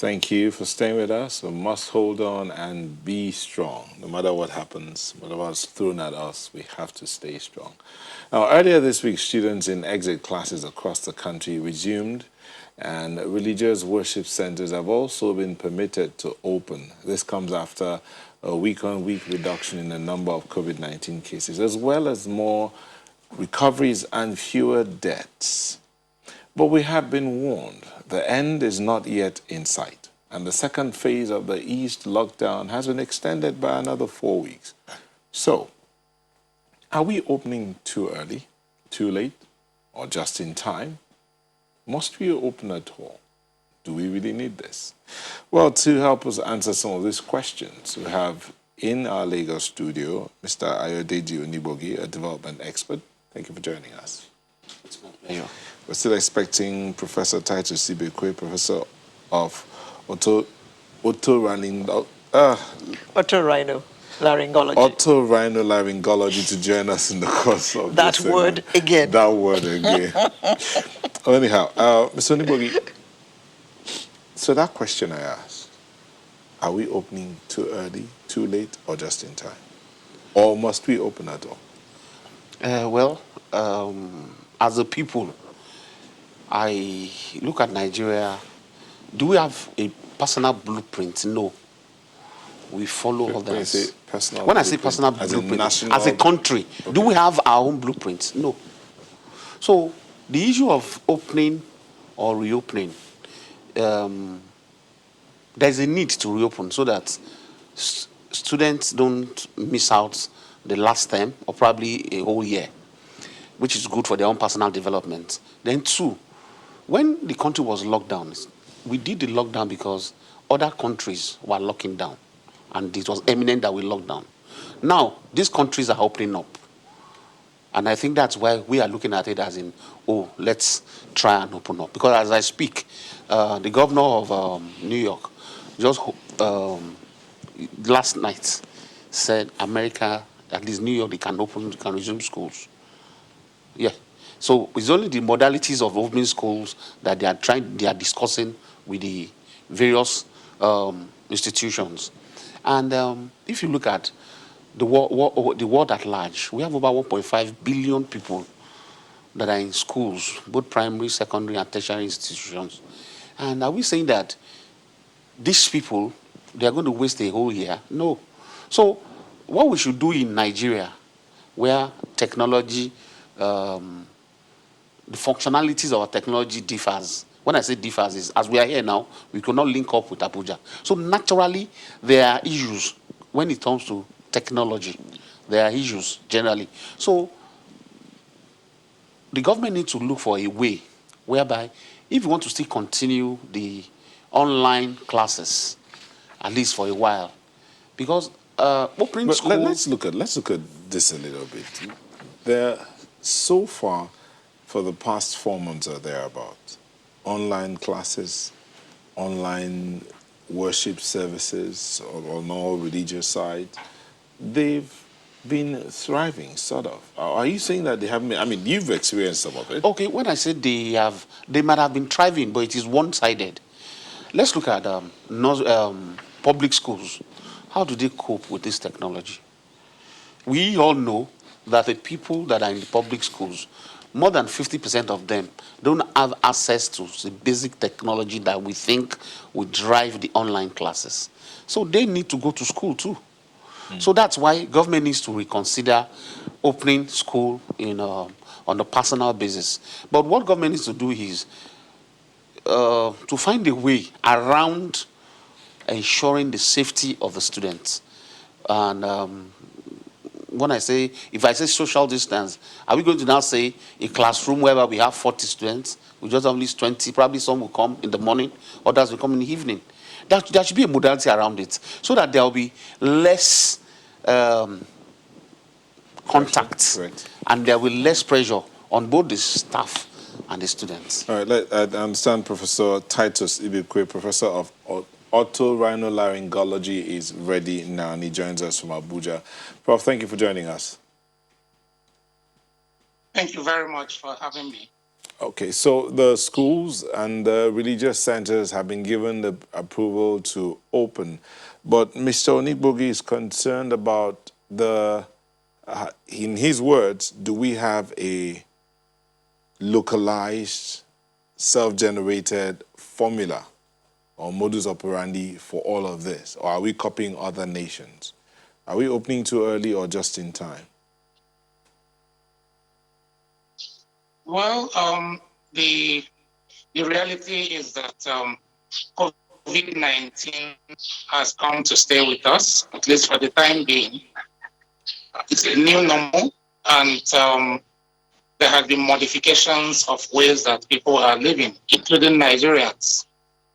thank you for staying with us. We must hold on and be strong. No matter what happens, whatever's thrown at us, we have to stay strong. Now, earlier this week, students in exit classes across the country resumed, and religious worship centers have also been permitted to open. This comes after a week-on-week reduction in the number of COVID-19 cases, as well as more recoveries and fewer deaths. But we have been warned the end is not yet in sight, and the second phase of the East lockdown has been extended by another 4 weeks. So, are we opening too early, too late, or just in time? Must we open at all? Do we really need this? Well, to help us answer some of these questions, we have in our Lagos studio Mr. Ayodeji Onibogi, a development expert. Thank you for joining us. It's my pleasure. We're still expecting Professor Titus Ibekwe, Professor of Otorhinolaryngology, to join us in the course of that word again. That word again. Anyhow, Mr. Onibogi, so that question I asked, are we opening too early, too late, or just in time? Or must we open at all? As a people, I look at Nigeria. Do we have a personal blueprint? No. We follow others. When I say personal blueprint, as a country, okay, do we have our own blueprint? No. So the issue of opening or reopening, there's a need to reopen so that students don't miss out the last term or probably a whole year, which is good for their own personal development. Then two, when the country was locked down, we did the lockdown because other countries were locking down, and it was eminent that we locked down. Now, these countries are opening up, and I think that's why we are looking at it as in, oh, let's try and open up. Because as I speak, the governor of New York just last night said America, at least New York, they can resume schools. Yeah. So it's only the modalities of opening schools that they are discussing with the various institutions. And if you look at the world at large, we have over 1.5 billion people that are in schools, both primary, secondary, and tertiary institutions. And are we saying that these people, they are going to waste a whole year? No. So what we should do in Nigeria, where technology, the functionalities of our technology differs. When I say differs, is as we are here now, we could not link up with Abuja. So naturally, there are issues when it comes to technology. There are issues generally. So the government needs to look for a way whereby if you want to still continue the online classes, at least for a while, because opening schools... Let's look at this a little bit. There, so far, for the past 4 months or thereabout, online classes, online worship services on all religious side, they've been thriving, sort of. Are you saying that they haven't been? I mean, you've experienced some of it. Okay, when I said they might have been thriving, but it is one-sided. Let's look at public schools. How do they cope with this technology? We all know that the people that are in the public schools, more than 50% of them don't have access to the basic technology that we think will drive the online classes. So they need to go to school too. So that's why government needs to reconsider opening school on a personal basis. But what government needs to do is to find a way around ensuring the safety of the students. And when if I say social distance, are we going to now say a classroom where we have 40 students, we just have at least 20, probably some will come in the morning, others will come in the evening. There should be a modality around it so that there will be less contact, right, and there will be less pressure on both the staff and the students. All right, I understand Professor Titus Ibekwe, Professor of Otorhinolaryngology, is ready now, and he joins us from Abuja. Prof, thank you for joining us. Thank you very much for having me. Okay, so the schools and the religious centers have been given the approval to open, but Mr. Onigbogi is concerned about in his words, do we have a localized, self-generated formula or modus operandi for all of this? Or are we copying other nations? Are we opening too early or just in time? Well, the reality is that COVID-19 has come to stay with us, at least for the time being. It's a new normal, and there have been modifications of ways that people are living, including Nigerians,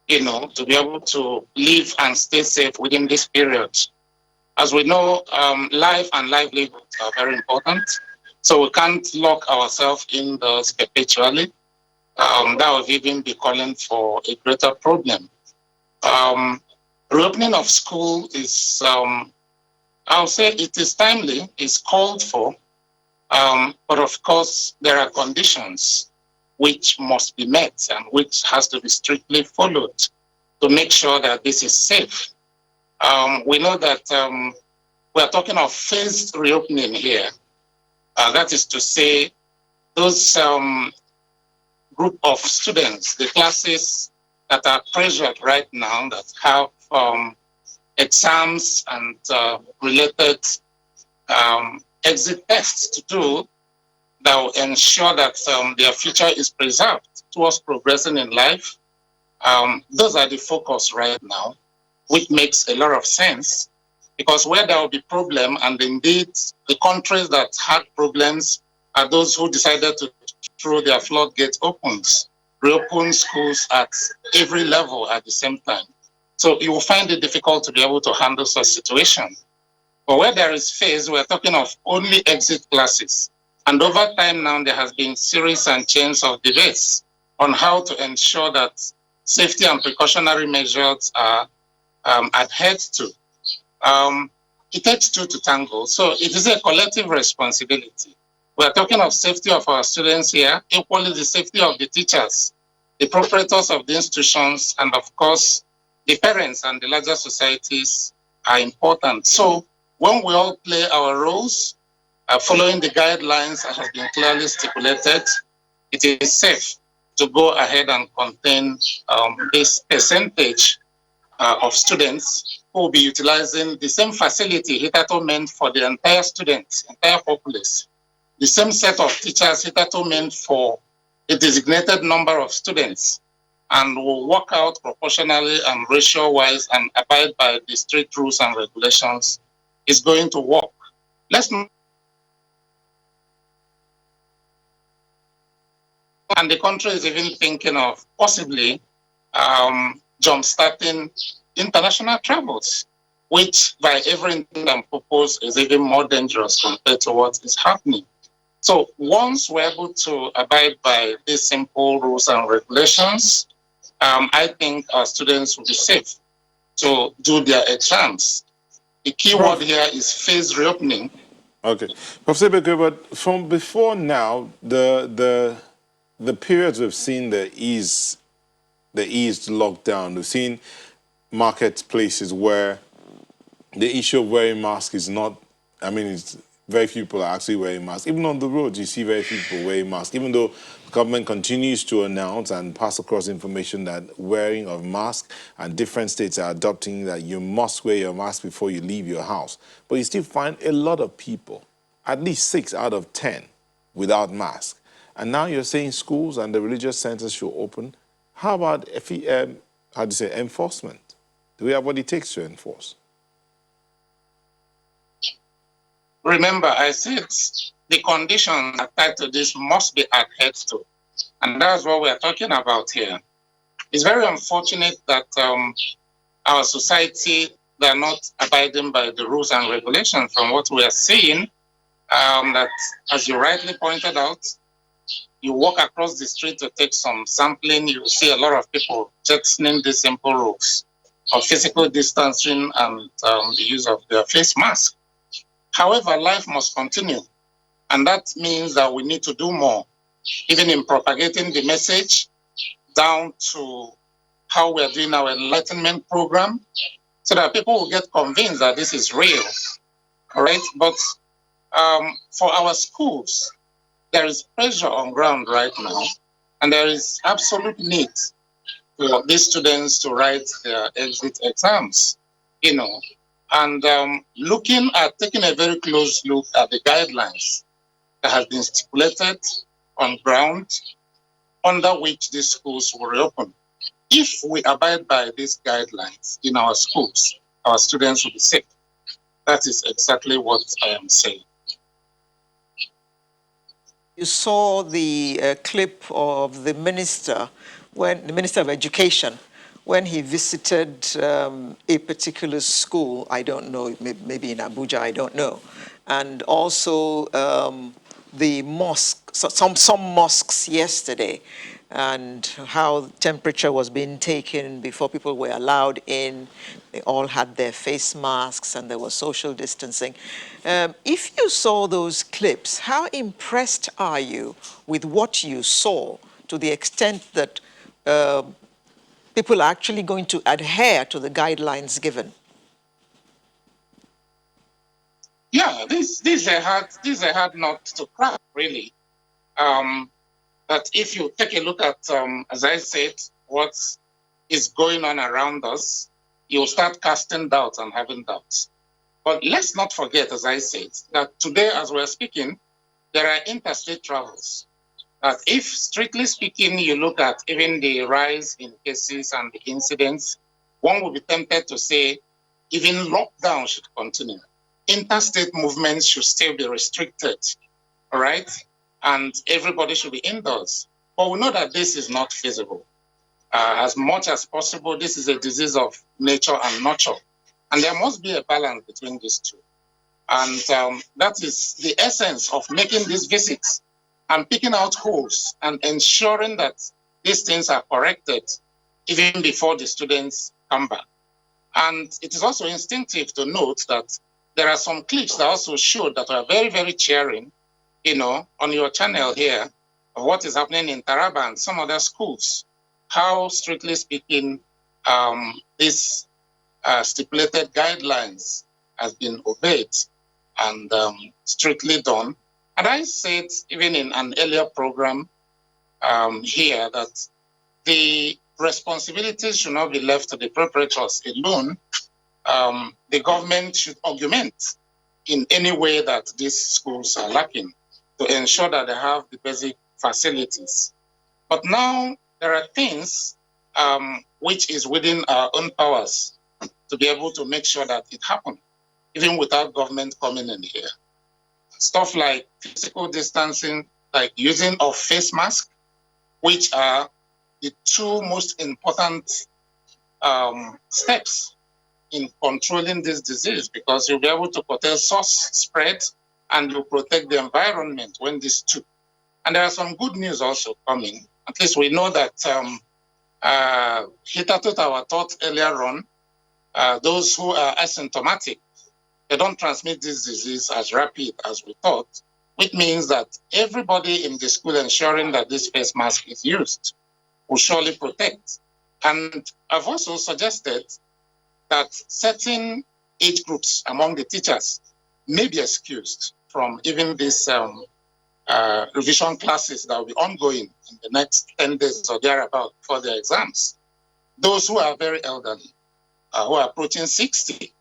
to be able to live and stay safe within this period. As we know, life and livelihood are very important. So we can't lock ourselves indoors perpetually. That would even be calling for a greater problem. Um, Reopening of school is, I'll say it is timely, it's called for, but of course there are conditions which must be met and which has to be strictly followed to make sure that this is safe. We know that we are talking of phased reopening here. That is to say, those group of students, the classes that are pressured right now, that have exams and related exit tests to do, that will ensure that their future is preserved towards progressing in life. Those are the focus right now, which makes a lot of sense, because where there will be problem, and indeed the countries that had problems are those who decided to throw their floodgates opens, reopen schools at every level at the same time. So you will find it difficult to be able to handle such situation. But where there is phase, we're talking of only exit classes. And over time now, there has been series and chains of debates on how to ensure that safety and precautionary measures are adhered to. It takes two to tango. So it is a collective responsibility. We're talking of safety of our students here, equally the safety of the teachers, the proprietors of the institutions, and of course, the parents and the larger societies are important. So when we all play our roles, following the guidelines that have been clearly stipulated, it is safe to go ahead and contain this percentage of students who will be utilizing the same facility hitherto meant for the entire students, entire populace, the same set of teachers hitherto meant for a designated number of students, and will work out proportionally and ratio-wise and abide by the strict rules and regulations, is going to work. Let's not. And the country is even thinking of possibly jump-starting international travels, which by every intent and purpose is even more dangerous compared to what is happening. So once we're able to abide by these simple rules and regulations, I think our students will be safe to do their exams. The key word here is phased reopening. Okay, Professor Baker, but from before now, the periods we've seen the eased lockdown, we've seen marketplaces where the issue of wearing masks is not, I mean, it's very few people are actually wearing masks. Even on the roads, you see very few people wearing masks, even though the government continues to announce and pass across information that wearing of masks, and different states are adopting that you must wear your mask before you leave your house. But you still find a lot of people, at least 6 out of 10, without masks. And now you're saying schools and the religious centers should open. How about how do you say, enforcement? Do we have what it takes to enforce? Remember, I said the conditions attached to this must be adhered to. And that's what we're talking about here. It's very unfortunate that our society, they're not abiding by the rules and regulations from what we are seeing. That, as you rightly pointed out, you walk across the street to take some sampling, you see a lot of people jettisoning the simple rules of physical distancing and the use of their face mask. However, life must continue. And that means that we need to do more. even in propagating the message, down to how we're doing our enlightenment program, so that people will get convinced that this is real. All right. But for our schools, there is pressure on ground right now, and there is absolute need for these students to write their exit exams, you know, and taking a very close look at the guidelines that has been stipulated on ground under which these schools will reopen. If we abide by these guidelines in our schools, our students will be safe. That is exactly what I am saying. You saw the clip of the minister, when the Minister of Education, when he visited a particular school, I don't know, maybe in Abuja, I don't know, and also the mosque, some mosques yesterday, and how temperature was being taken before people were allowed in. They all had their face masks and there was social distancing. If you saw those clips, how impressed are you with what you saw, to the extent that people are actually going to adhere to the guidelines given? Yeah, this is a hard nut to crack, really. That if you take a look at, as I said, what is going on around us, you'll start casting doubts and having doubts. But let's not forget, as I said, that today, as we're speaking, there are interstate travels. That if, strictly speaking, you look at even the rise in cases and the incidents, one would be tempted to say even lockdown should continue. Interstate movements should still be restricted, all right? And everybody should be indoors. But we know that this is not feasible. As much as possible, this is a disease of nature and nurture. And there must be a balance between these two. And that is the essence of making these visits and picking out holes and ensuring that these things are corrected even before the students come back. And it is also instinctive to note that there are some clips that also showed that are very, very cheering, on your channel here, of what is happening in Taraba and some other schools, how, strictly speaking, these stipulated guidelines has been obeyed and strictly done. And I said, even in an earlier program here, that the responsibilities should not be left to the preparators alone. The government should augment in any way that these schools are lacking to ensure that they have the basic facilities. But now there are things which is within our own powers to be able to make sure that it happens, even without government coming in here. Stuff like physical distancing, like using of face masks, which are the two most important steps in controlling this disease, because you'll be able to curtail source spread and you protect the environment when this too. And there are some good news also coming. At least we know that hitherto our thought earlier on, those who are asymptomatic, they don't transmit this disease as rapid as we thought, which means that everybody in the school ensuring that this face mask is used will surely protect. And I've also suggested that certain age groups among the teachers may be excused from even these revision classes that will be ongoing in the next 10 days or thereabout for their exams. Those who are very elderly, who are approaching 60,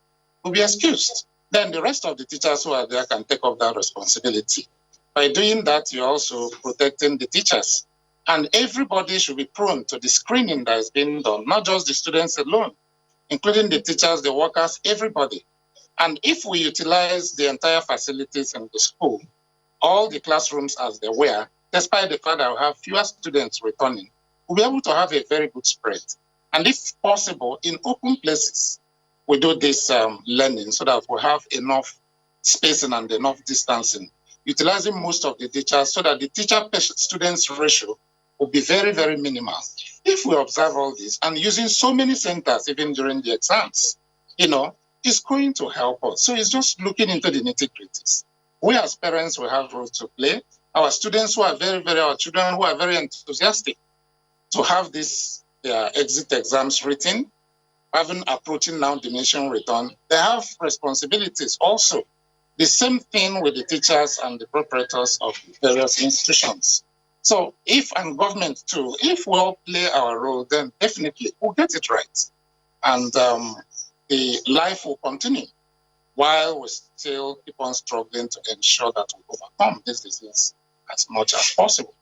will be excused. Then the rest of the teachers who are there can take up that responsibility. By doing that, you're also protecting the teachers. And everybody should be prone to the screening that is being done, not just the students alone, including the teachers, the workers, everybody. And if we utilize the entire facilities in the school, all the classrooms as they were, despite the fact that we have fewer students returning, we'll be able to have a very good spread. And if possible, in open places, we do this learning so that we have enough spacing and enough distancing, utilizing most of the teachers so that the teacher-students ratio will be very, very minimal. If we observe all this and using so many centers even during the exams, it's going to help us. So it's just looking into the nitty-gritties. We as parents will have roles to play. our students who are our children who are very enthusiastic to have this exit exams written, having approaching now the nation return, they have responsibilities also. The same thing with the teachers and the proprietors of various institutions. So if, and government too, if we all play our role, then definitely we'll get it right. And the life will continue while we still keep on struggling to ensure that we overcome this disease as much as possible.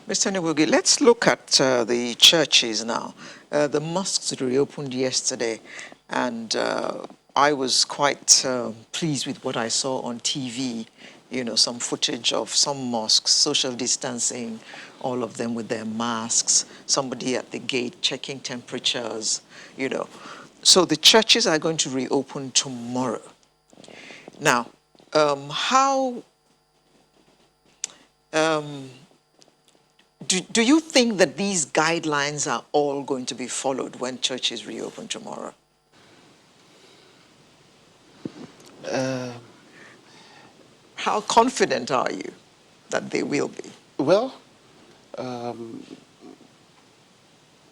Mr. Nwogi, let's look at the churches now. The mosques reopened yesterday, and I was quite pleased with what I saw on TV. You know, some footage of some mosques, social distancing, all of them with their masks, somebody at the gate checking temperatures, you know. So the churches are going to reopen tomorrow. Now, how do you think that these guidelines are all going to be followed when churches reopen tomorrow? How confident are you that they will be? Well,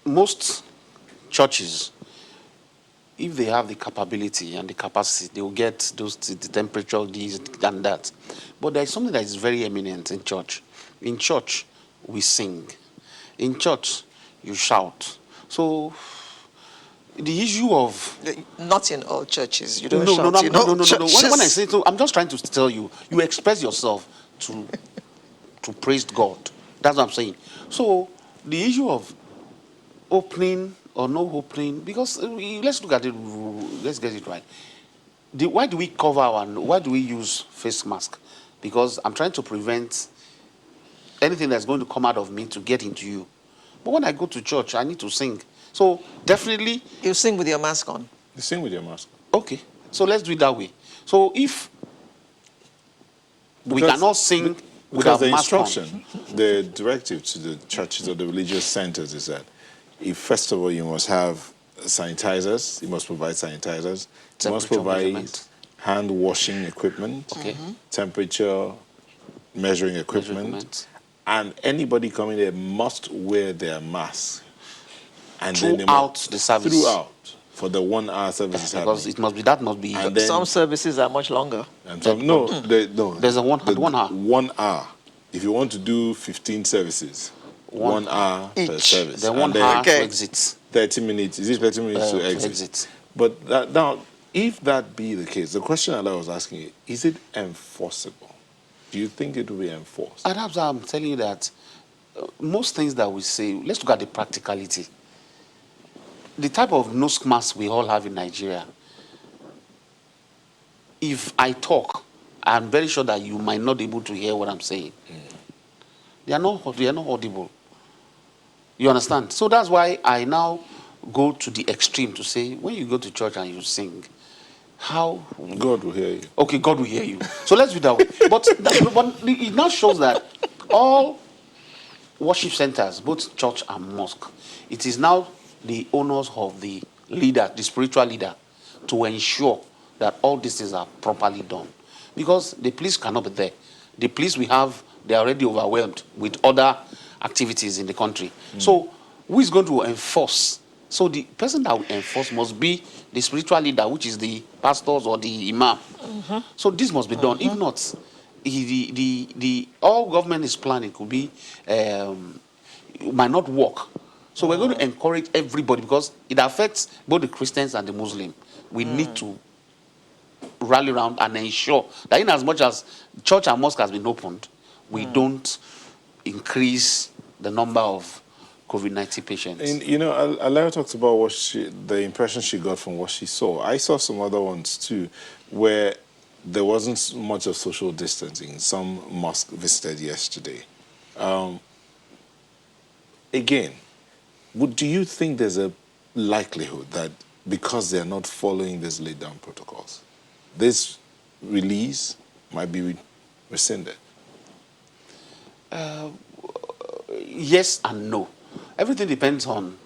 most churches, if they have the capability and the capacity, they will get those the temperature, this and that. But there is something that is very eminent in church. In church, we sing. In church, you shout. So the issue of Not in all churches. You don't no, no, no, shout in all no. When I churches. say so, I'm just trying to tell you, you express yourself to praise God. That's what I'm saying. So the issue of opening or no opening, because let's look at it, let's get it right. Why do we cover why do we use face mask? Because I'm trying to prevent anything that's going to come out of me to get into you. But when I go to church, I need to sing. So definitely, You sing with your mask on. You sing with your mask. okay. So let's do it that way. So if we cannot sing with Because our the mask on, instruction, the directive to the churches or the religious centers is that if first of all you must have sanitizers, you must provide sanitizers, you must Temperature provide measurement. hand washing equipment, Okay. temperature measuring equipment, Measurement. and anybody coming there must wear their mask. And then they Throughout must the service. throughout for the 1 hour service is Because happening. it must be that must be And then Some services are much longer. and that some, no, must- no. There's a 1 hour. 1 hour. If you want to do 15 services, 1 hour per Each. service. Then And 1 hour to Okay. exit. 30 minutes. Is it 30 minutes to exit? But now, if that be the case, the question that I was asking you, is it enforceable? Do you think it will be enforced? And that's why I'm telling you that most things that we say, let's look at the practicality. The type of nose mask we all have in Nigeria, if I talk, I'm very sure that you might not be able to hear what I'm saying. They are not audible. You understand? So that's why I now go to the extreme to say, when you go to church and you sing, how God will hear you. okay, God will hear you. So let's do that way. But it now shows that all worship centers, both church and mosque, it is now the onus of the leader, the spiritual leader, to ensure that all these things are properly done. Because the police cannot be there. The police we have, they are already overwhelmed with other activities in the country. So who is going to enforce? So the person that will enforce must be the spiritual leader, which is the pastors or the imam. So this must be done. If not, the all government is planning could be it might not work. So we're going to encourage everybody because it affects both the Christians and the Muslim. We need to rally around and ensure that in as much as church and mosque has been opened, we don't increase the number of COVID-19 patients. And, you know, Alara talks about the impression she got from what she saw. I saw some other ones too, where there wasn't much of social distancing. Some mosque visited yesterday. Again, do you think there's a likelihood that because they're not following these laid down protocols, this release might be rescinded? Yes and no. Everything depends on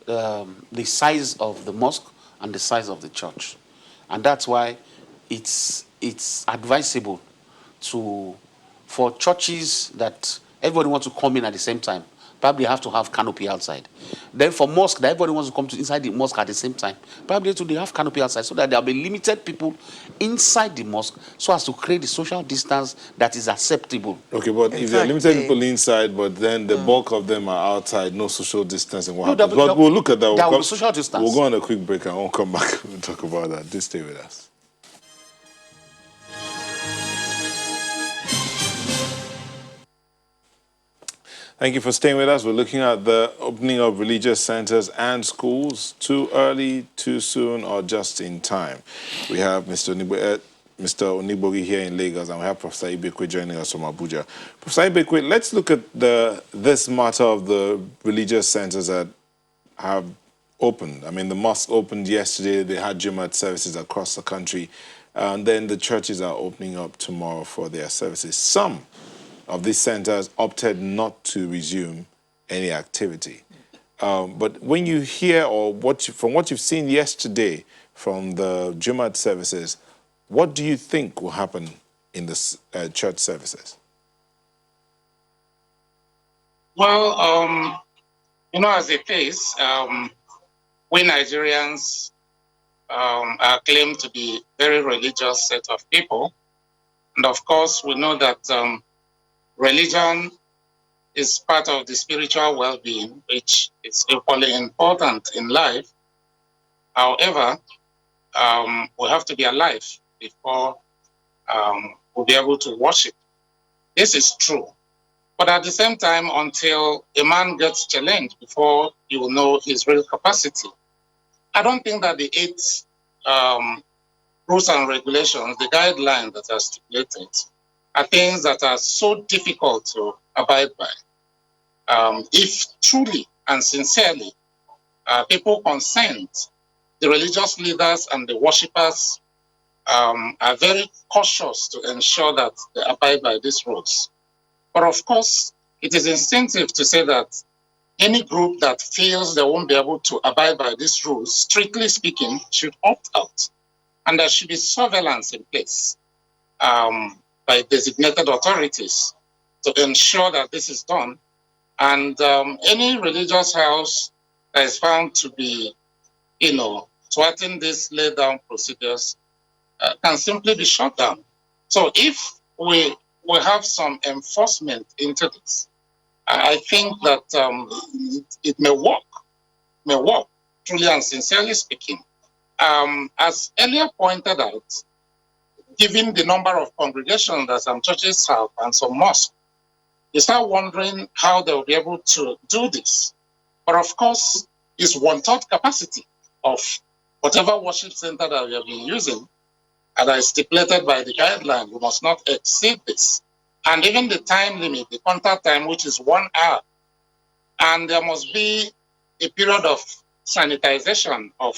the size of the mosque and the size of the church, and that's why it's advisable to For churches that everybody wants to come in at the same time, probably have to have canopy outside. Then for mosque that everybody wants to come to inside the mosque at the same time, probably they have canopy outside so that there'll be limited people inside the mosque so as to create the social distance that is acceptable. Okay, but In if there are fact, limited people inside, but then the bulk of them are outside, no social distancing, what No, happens? But we'll look at that. there will be social distance. We'll go on a quick break and we'll come back. We'll talk about that. Just stay with us. Thank you for staying with us. We're looking at the opening of religious centers and schools. Too early, too soon, or just in time. We have Mr. Onibogi here in Lagos, and we have Professor Ibekwe joining us from Abuja. Professor Ibekwe, let's look at this matter of the religious centers that have opened. I mean, the mosque opened yesterday. They had Jumat services across the country. And then the churches are opening up tomorrow for their services. Some of these centers opted not to resume any activity. But when you hear from what you've seen yesterday from the Jumat services, what do you think will happen in the church services? Well, as it is, we Nigerians are claimed to be very religious set of people. And of course, we know that religion is part of the spiritual well-being, which is equally important in life. However, we have to be alive before we'll be able to worship. This is true. But at the same time, until a man gets challenged before you will know his real capacity, I don't think that the 8 rules and regulations, the guidelines that are stipulated, are things that are so difficult to abide by. If truly and sincerely people consent, the religious leaders and the worshippers are very cautious to ensure that they abide by these rules. But of course, it is instinctive to say that any group that feels they won't be able to abide by these rules, strictly speaking, should opt out. And there should be surveillance in place by designated authorities to ensure that this is done. And any religious house that is found to be, thwarting these laid down procedures can simply be shut down. So if we have some enforcement into this, I think that it may work, truly and sincerely speaking. As earlier pointed out, given the number of congregations that some churches have and some mosques, you start wondering how they'll be able to do this. But of course, it's one-third capacity of whatever worship center that we have been using, and that is stipulated by the guideline. We must not exceed this. And even the time limit, the contact time, which is 1 hour. And there must be a period of sanitization of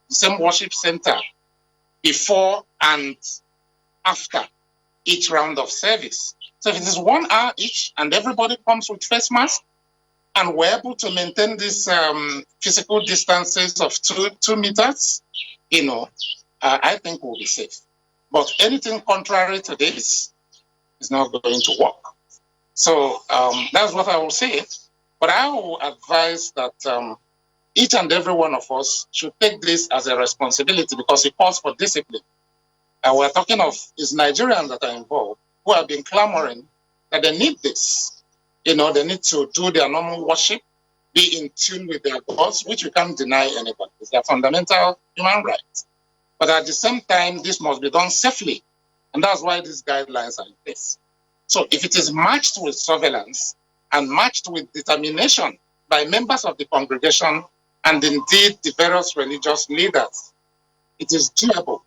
the same worship center before and after each round of service. So if it is 1 hour each and everybody comes with face mask, and we're able to maintain this physical distances of 2 meters, I think we'll be safe. But anything contrary to this is not going to work. So that's what I will say. But I will advise that each and every one of us should take this as a responsibility because it calls for discipline. And we're talking of is Nigerians that are involved who have been clamoring that they need this. They need to do their normal worship, be in tune with their gods, which we can't deny anybody. It's their fundamental human rights. But at the same time, this must be done safely. And that's why these guidelines are in place. So if it is matched with surveillance and matched with determination by members of the congregation and indeed the various religious leaders, it is doable.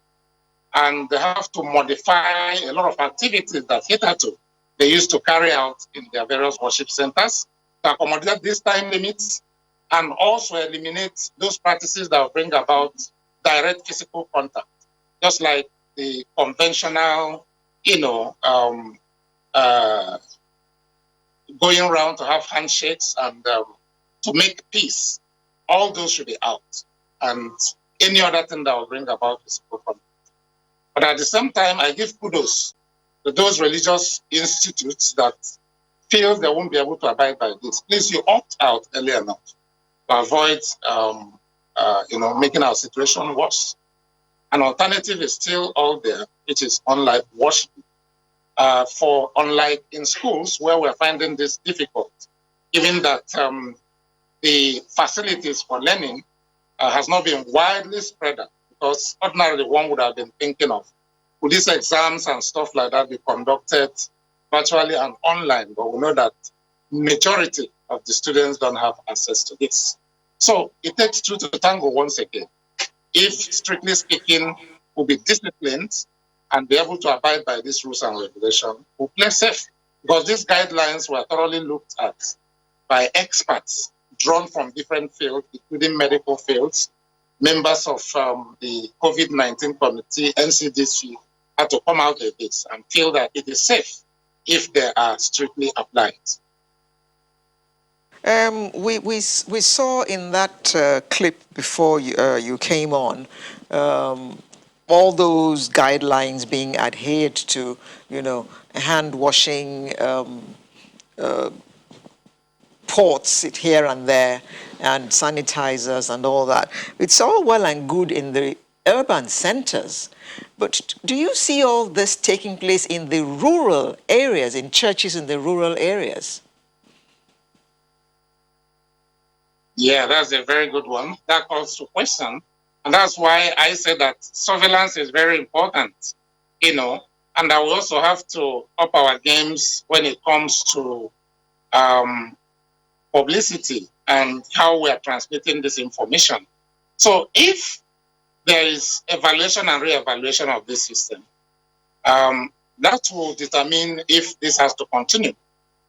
And they have to modify a lot of activities that hitherto they used to carry out in their various worship centers to accommodate these time limits and also eliminate those practices that will bring about direct physical contact, just like the conventional, going around to have handshakes and to make peace. All those should be out. And any other thing that will bring about physical contact. But at the same time, I give kudos those religious institutes that feel they won't be able to abide by this, please, you opt out early enough to avoid, making our situation worse. An alternative is still all there, which is online worship. For unlike in schools where we're finding this difficult, given that the facilities for learning has not been widely spread out, because ordinarily one would have been thinking of, would these exams and stuff like that be conducted virtually and online? But we know that majority of the students don't have access to this. So it takes two to tango once again. If, strictly speaking, we'll be disciplined and be able to abide by these rules and regulations, we'll play safe. Because these guidelines were thoroughly looked at by experts drawn from different fields, including medical fields. Members of the COVID-19 committee, NCDC, had to come out with this and feel that it is safe if they are strictly applied. We saw in that clip before you came on all those guidelines being adhered to, hand washing, ports here and there, and sanitizers and all that. It's all well and good in the urban centers, but do you see all this taking place in the rural areas, in churches in the rural areas? Yeah, that's a very good one. That calls to question. And that's why I say that surveillance is very important, and that we also have to up our games when it comes to publicity and how we are transmitting this information. So if there is evaluation and re-evaluation of this system, that will determine if this has to continue,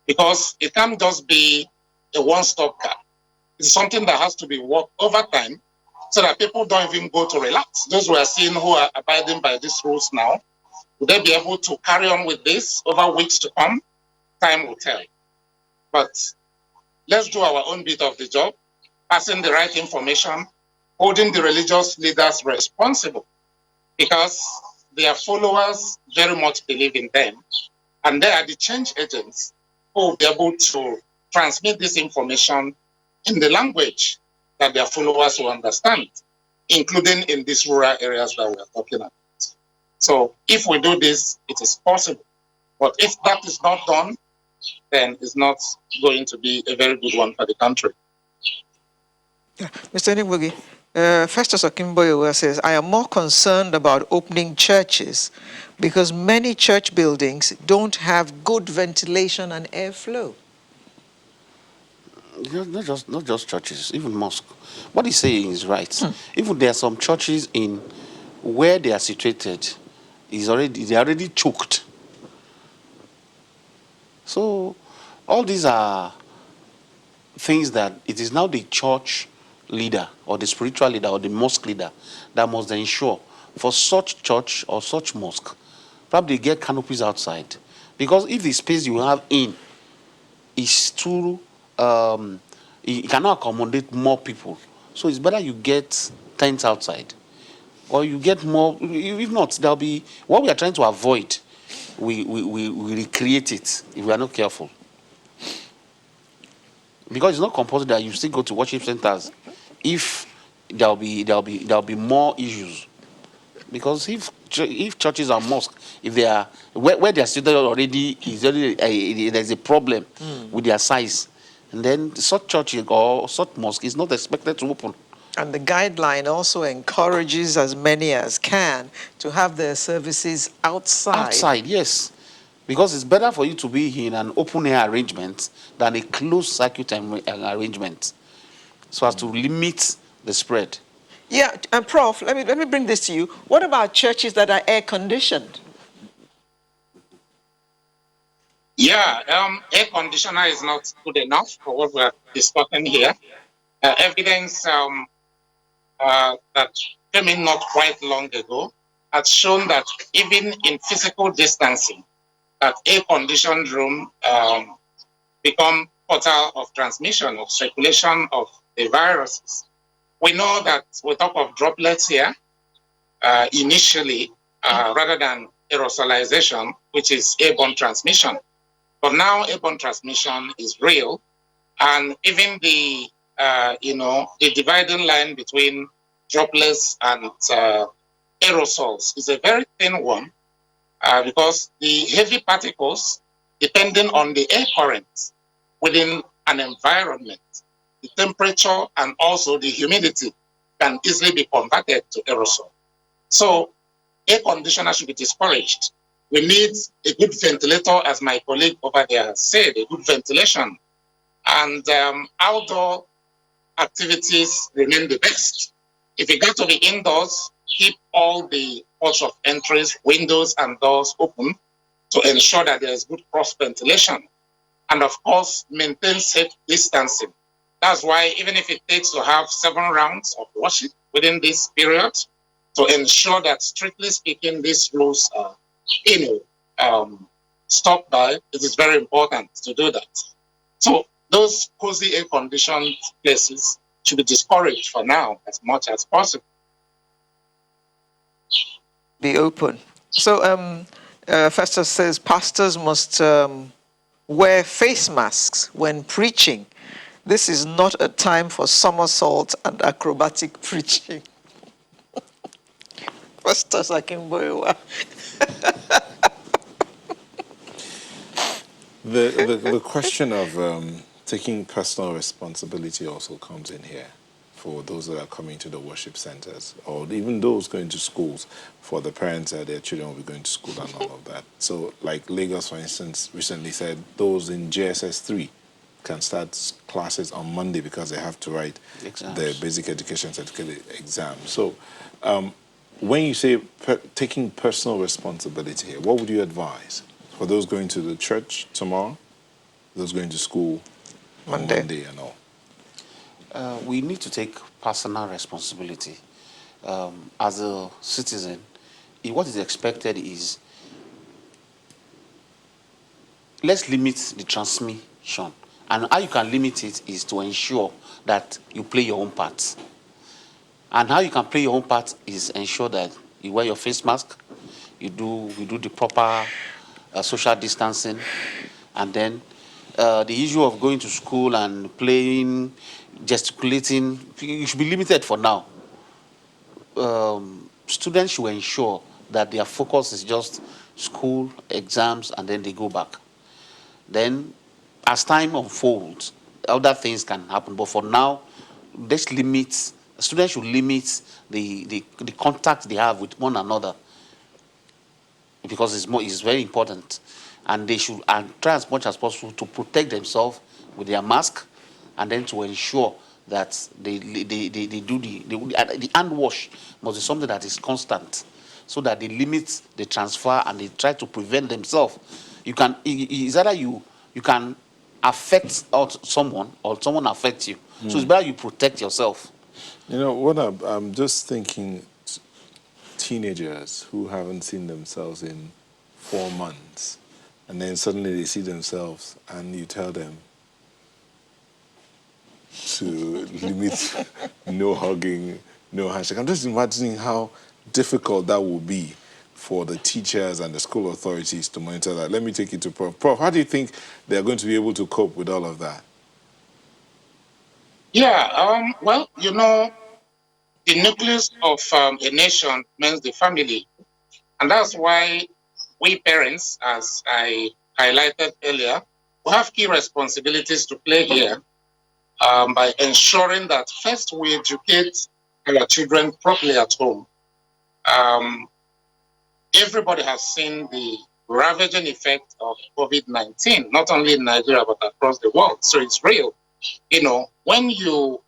because it can't just be a one-stop gap. It's something that has to be worked over time so that people don't even go to relax. Those we are seeing who are abiding by these rules now, will they be able to carry on with this over weeks to come? Time will tell. But let's do our own bit of the job, passing the right information, holding the religious leaders responsible, because their followers very much believe in them, and they are the change agents who will be able to transmit this information in the language that their followers will understand, including in these rural areas that we're talking about. So if we do this, it is possible. But if that is not done, then it's not going to be a very good one for the country. Yeah. Mr. Nibugi, Festus Okimboyo says, I am more concerned about opening churches because many church buildings don't have good ventilation and airflow. Not just churches, even mosque. What he's saying is right. Even there are some churches in where they are situated, they're already choked. So all these are things that it is now the church leader or the spiritual leader or the mosque leader that must ensure for such church or such mosque, probably get canopies outside. Because if the space you have in is too, it cannot accommodate more people. So it's better you get tents outside. Or you get more, if not, there'll be, what we are trying to avoid, we recreate it if we are not careful. Because it's not compulsory that you still go to worship centers if there'll be more issues. Because if churches and mosques, if they are where they are situated already is already there's a problem with their size, and then such church or such mosque is not expected to open. And the guideline also encourages as many as can to have their services outside. Outside, yes. Because it's better for you to be in an open air arrangement than a closed circuit arrangement, so as to limit the spread. Yeah, and Prof, let me bring this to you. What about churches that are air conditioned? Yeah, air conditioner is not good enough for what we're discussing here. Evidence that came in not quite long ago had shown that even in physical distancing, that air-conditioned room become portal of transmission, of circulation of the viruses. We know that we talk of droplets here initially, rather than aerosolization, which is airborne transmission. But now airborne transmission is real, and even the the dividing line between droplets and aerosols is a very thin one, because the heavy particles, depending on the air current within an environment, the temperature and also the humidity can easily be converted to aerosol. So air conditioner should be discouraged. We need a good ventilator, as my colleague over there said, a good ventilation. And outdoor activities remain the best. If you go to the indoors, keep all the ports of entries, windows and doors open to ensure that there is good cross ventilation. And of course, maintain safe distancing. That's why even if it takes to have 7 rounds of worship within this period, to ensure that, strictly speaking, these rules are stuck by, it is very important to do that. So those cozy air-conditioned places should be discouraged for now as much as possible. Be open. So Festus says pastors must wear face masks when preaching. This is not a time for somersault and acrobatic preaching. Festus Akimboewa. The question of taking personal responsibility also comes in here for those that are coming to the worship centers, or even those going to schools, for the parents that their children will be going to school and all of that. So like Lagos, for instance, recently said those in JSS 3 can start classes on Monday because they have to write their basic education certificate exam. So when you say taking personal responsibility here, what would you advise for those going to the church tomorrow, those going to school on Monday and all? We need to take personal responsibility. As a citizen, what is expected is, let's limit the transmission. And how you can limit it is to ensure that you play your own part. And how you can play your own part is ensure that you wear your face mask, you do the proper social distancing, and then the issue of going to school and playing, gesticulating, you should be limited for now. Students should ensure that their focus is just school, exams, and then they go back. Then, as time unfolds, other things can happen. But for now, let's limit. Students should limit the contact they have with one another, because it's very important, and they should try as much as possible to protect themselves with their mask, and then to ensure that they do the hand wash must be something that is constant, so that they limit the transfer and they try to prevent themselves. You can, it's either you can affect someone or someone affects you. So it's better you protect yourself. You know what, I'm just thinking, teenagers who haven't seen themselves in 4 months, and then suddenly they see themselves and you tell them to limit no hugging, no handshake. I'm just imagining how difficult that will be for the teachers and the school authorities to monitor that. Let me take it to Prof. Prof, how do you think they're going to be able to cope with all of that? Yeah, well, the nucleus of a nation means the family. And that's why we parents, as I highlighted earlier, we have key responsibilities to play here, by ensuring that first we educate our children properly at home. Everybody has seen the ravaging effect of COVID-19, not only in Nigeria, but across the world. So it's real. When you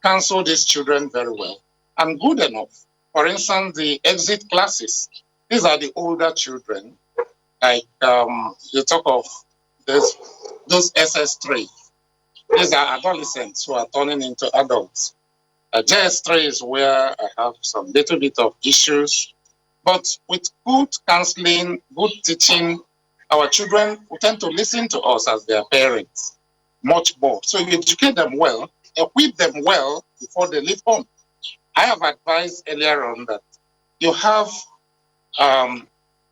counsel these children very well and good enough, for instance, the exit classes, these are the older children, like you talk of those SS3. These are adolescents who are turning into adults. JS3 is where I have some little bit of issues, but with good counseling, good teaching, our children will tend to listen to us as their parents much more. So you educate them well, equip them well before they leave home. I have advised earlier on that you have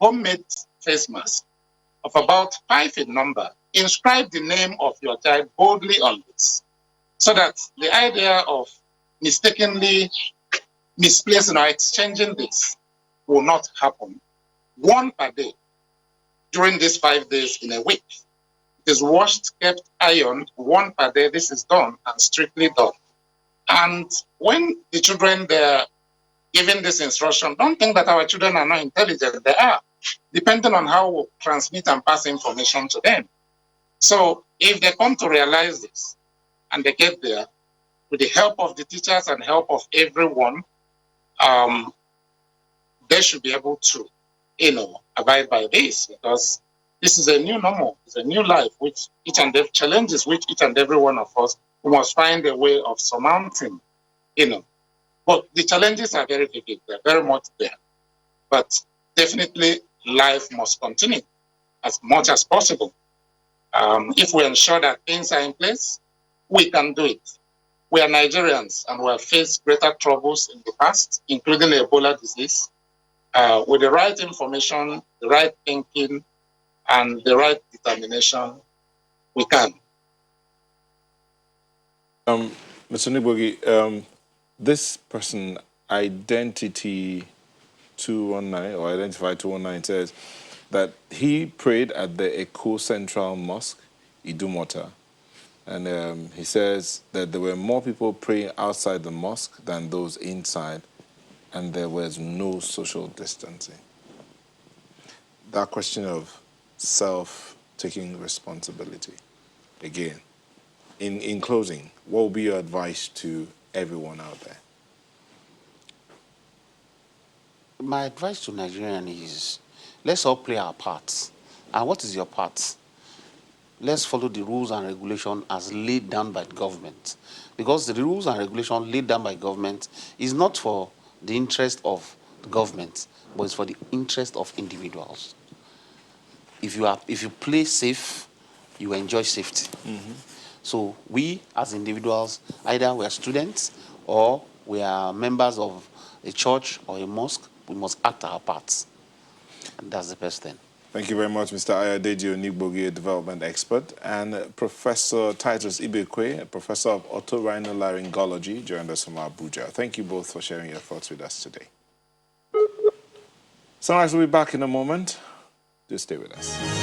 homemade face masks of about 5 in number. Inscribe the name of your child boldly on this, so that the idea of mistakenly misplacing or exchanging this will not happen. One per day during these 5 days in a week. It is washed, kept, ironed, one per day. This is done and strictly done. And when the children they're given this instruction, don't think that our children are not intelligent. They are, depending on how we transmit and pass information to them. So if they come to realize this and they get there, with the help of the teachers and help of everyone, they should be able to, abide by this, because this is a new normal. It's a new life, which each and every challenges, which each and every one of us we must find a way of surmounting, But the challenges are very vivid. They're very much there. But definitely life must continue as much as possible. If we ensure that things are in place, we can do it. We are Nigerians and we have faced greater troubles in the past, including Ebola disease. With the right information, the right thinking, and the right determination, we can. Mr. Nigbogi, this person, Identity 219 or Identify 219, says that he prayed at the Eco Central Mosque, Idumota. And he says that there were more people praying outside the mosque than those inside, and there was no social distancing. That question of self-taking responsibility. Again, in closing, what would be your advice to everyone out there? My advice to Nigerians is, let's all play our parts. And what is your part? Let's follow the rules and regulations as laid down by the government. Because the rules and regulations laid down by government is not for the interest of the government, but it's for the interest of individuals. If you play safe, you enjoy safety. So we as individuals, either we are students or we are members of a church or a mosque, we must act our parts. And that's the best thing. Thank you very much, Mr. Ayadeji Onigbogi, a development expert, and Professor Titus Ibekwe, a professor of otorhinolaryngology, joined us from Abuja. Thank you both for sharing your thoughts with us today. Sunrise will be back in a moment. Do stay with us.